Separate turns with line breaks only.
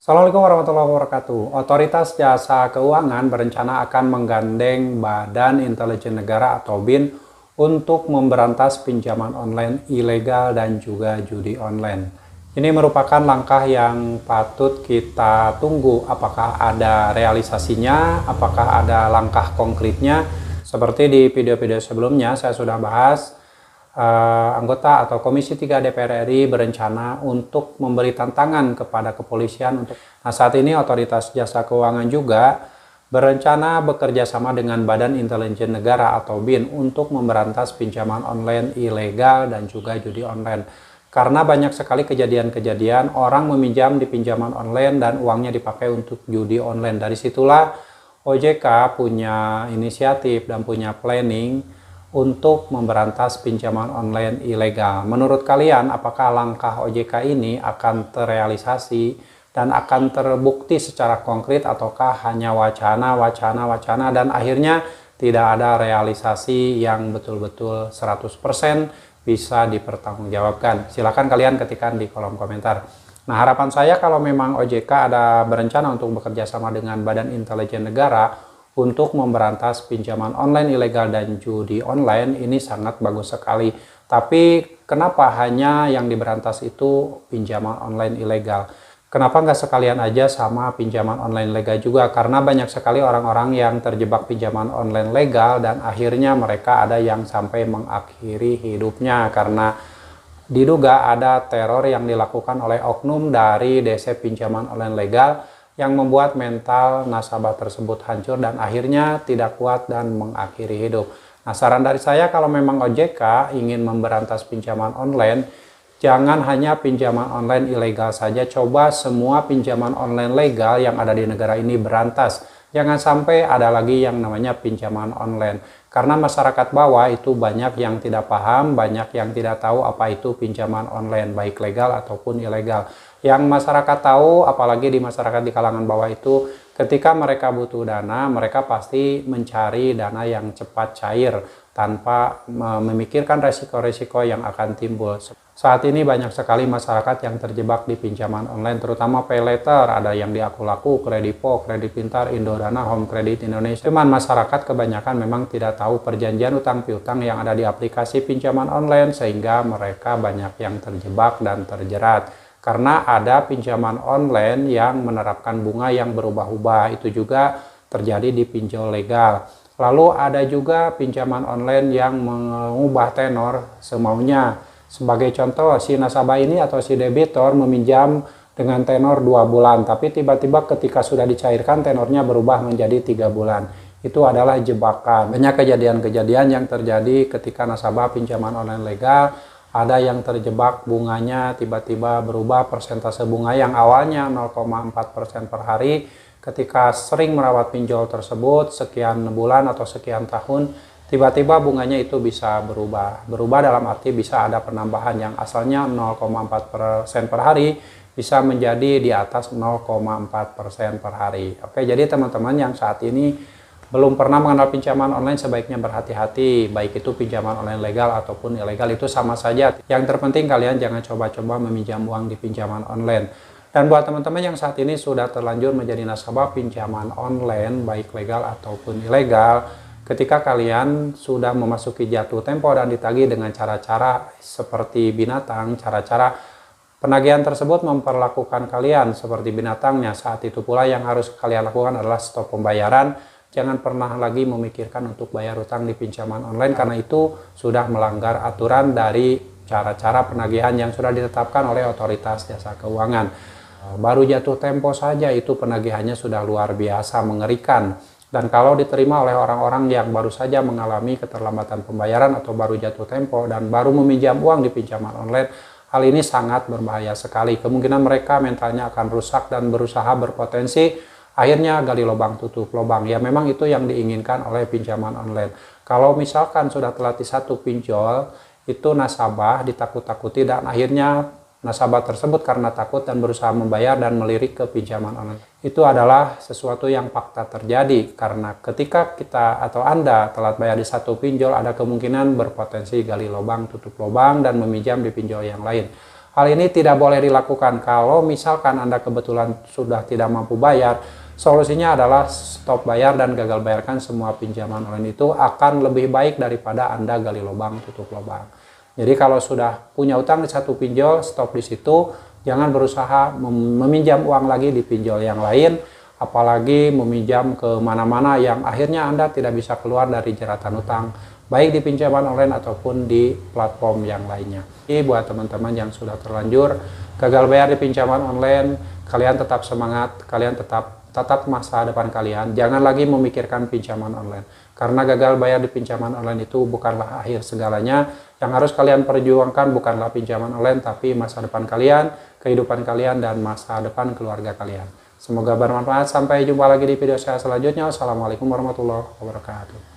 Assalamualaikum warahmatullahi wabarakatuh. Otoritas Jasa Keuangan berencana akan menggandeng Badan Intelijen Negara atau BIN untuk memberantas pinjaman online ilegal dan juga judi online. Ini merupakan langkah yang patut kita tunggu. Apakah ada realisasinya? Apakah ada langkah konkretnya? Seperti di video-video sebelumnya saya sudah bahas, anggota atau Komisi 3 DPR RI berencana untuk memberi tantangan kepada kepolisian untuk. Nah, saat ini Otoritas Jasa Keuangan juga berencana bekerja sama dengan Badan Intelijen Negara atau BIN untuk memberantas pinjaman online ilegal dan juga judi online. Karena banyak sekali kejadian-kejadian orang meminjam di pinjaman online dan uangnya dipakai untuk judi online. Dari situlah OJK punya inisiatif dan punya planning untuk memberantas pinjaman online ilegal. Menurut kalian, apakah langkah OJK ini akan terrealisasi dan akan terbukti secara konkret, ataukah hanya wacana dan akhirnya tidak ada realisasi yang betul-betul 100% bisa dipertanggungjawabkan? Silahkan kalian ketikkan di kolom komentar. Nah, harapan saya kalau memang OJK ada berencana untuk bekerja sama dengan Badan Intelijen Negara untuk memberantas pinjaman online ilegal dan judi online, ini sangat bagus sekali. Tapi kenapa hanya yang diberantas itu pinjaman online ilegal? Kenapa nggak sekalian aja sama pinjaman online legal juga? Karena banyak sekali orang-orang yang terjebak pinjaman online legal dan akhirnya mereka ada yang sampai mengakhiri hidupnya karena diduga ada teror yang dilakukan oleh oknum dari DC pinjaman online legal yang membuat mental nasabah tersebut hancur dan akhirnya tidak kuat dan mengakhiri hidup. Nah, saran dari saya kalau memang OJK ingin memberantas pinjaman online, jangan hanya pinjaman online ilegal saja, coba semua pinjaman online legal yang ada di negara ini berantas. Jangan sampai ada lagi yang namanya pinjaman online. Karena masyarakat bawah itu banyak yang tidak paham, banyak yang tidak tahu apa itu pinjaman online, baik legal ataupun ilegal. Yang masyarakat tahu, apalagi di masyarakat di kalangan bawah itu, ketika mereka butuh dana, mereka pasti mencari dana yang cepat cair tanpa memikirkan resiko-resiko yang akan timbul. Saat ini banyak sekali masyarakat yang terjebak di pinjaman online, terutama pay later, ada yang di Akulaku, Kredipo, Kredit Pintar, Indodana, Home Credit Indonesia. Cuman masyarakat kebanyakan memang tidak tahu perjanjian utang piutang yang ada di aplikasi pinjaman online, sehingga mereka banyak yang terjebak dan terjerat. Karena ada pinjaman online yang menerapkan bunga yang berubah-ubah, itu juga terjadi di pinjol legal. Lalu ada juga pinjaman online yang mengubah tenor semaunya. Sebagai contoh, si nasabah ini atau si debitor meminjam dengan tenor 2 bulan, tapi tiba-tiba ketika sudah dicairkan tenornya berubah menjadi 3 bulan. Itu adalah jebakan. Banyak kejadian-kejadian yang terjadi ketika nasabah pinjaman online legal. Ada yang terjebak bunganya tiba-tiba berubah, persentase bunga yang awalnya 0,4% per hari, ketika sering merawat pinjol tersebut sekian bulan atau sekian tahun, tiba-tiba bunganya itu bisa berubah. Berubah dalam arti bisa ada penambahan yang asalnya 0,4% per hari, bisa menjadi di atas 0,4% per hari. Oke, jadi teman-teman yang saat ini belum pernah mengenal pinjaman online, sebaiknya berhati-hati, baik itu pinjaman online legal ataupun ilegal, itu sama saja. Yang terpenting kalian jangan coba-coba meminjam uang di pinjaman online. Dan buat teman-teman yang saat ini sudah terlanjur menjadi nasabah pinjaman online, baik legal ataupun ilegal, ketika kalian sudah memasuki jatuh tempo dan ditagih dengan cara-cara seperti binatang, cara-cara penagihan tersebut memperlakukan kalian seperti binatangnya, saat itu pula yang harus kalian lakukan adalah stop pembayaran. Jangan pernah lagi memikirkan untuk bayar utang di pinjaman online, karena itu sudah melanggar aturan dari cara-cara penagihan yang sudah ditetapkan oleh Otoritas Jasa Keuangan. Baru jatuh tempo saja itu penagihannya sudah luar biasa mengerikan. Dan kalau diterima oleh orang-orang yang baru saja mengalami keterlambatan pembayaran atau baru jatuh tempo dan baru meminjam uang di pinjaman online, hal ini sangat berbahaya sekali. Kemungkinan mereka mentalnya akan rusak dan berusaha berpotensi akhirnya gali lubang tutup lubang. Ya, memang itu yang diinginkan oleh pinjaman online. Kalau misalkan sudah terlatih satu pinjol, itu nasabah ditakut-takuti dan akhirnya nasabah tersebut karena takut dan berusaha membayar dan melirik ke pinjaman online. Itu adalah sesuatu yang fakta terjadi, karena ketika kita atau Anda telat bayar di satu pinjol, ada kemungkinan berpotensi gali lubang tutup lubang dan meminjam di pinjol yang lain. Hal ini tidak boleh dilakukan. Kalau misalkan Anda kebetulan sudah tidak mampu bayar, solusinya adalah stop bayar dan gagal bayarkan semua pinjaman online. Itu akan lebih baik daripada Anda gali lubang tutup lubang. Jadi kalau sudah punya utang di satu pinjol, stop di situ. Jangan berusaha meminjam uang lagi di pinjol yang lain, apalagi meminjam ke mana-mana yang akhirnya Anda tidak bisa keluar dari jeratan utang, baik di pinjaman online ataupun di platform yang lainnya. Jadi buat teman-teman yang sudah terlanjur gagal bayar di pinjaman online, kalian tetap semangat, kalian tetap masa depan kalian. Jangan lagi memikirkan pinjaman online. Karena gagal bayar di pinjaman online itu bukanlah akhir segalanya. Yang harus kalian perjuangkan bukanlah pinjaman online, tapi masa depan kalian, kehidupan kalian, dan masa depan keluarga kalian. Semoga bermanfaat. Sampai jumpa lagi di video saya selanjutnya. Assalamualaikum warahmatullahi wabarakatuh.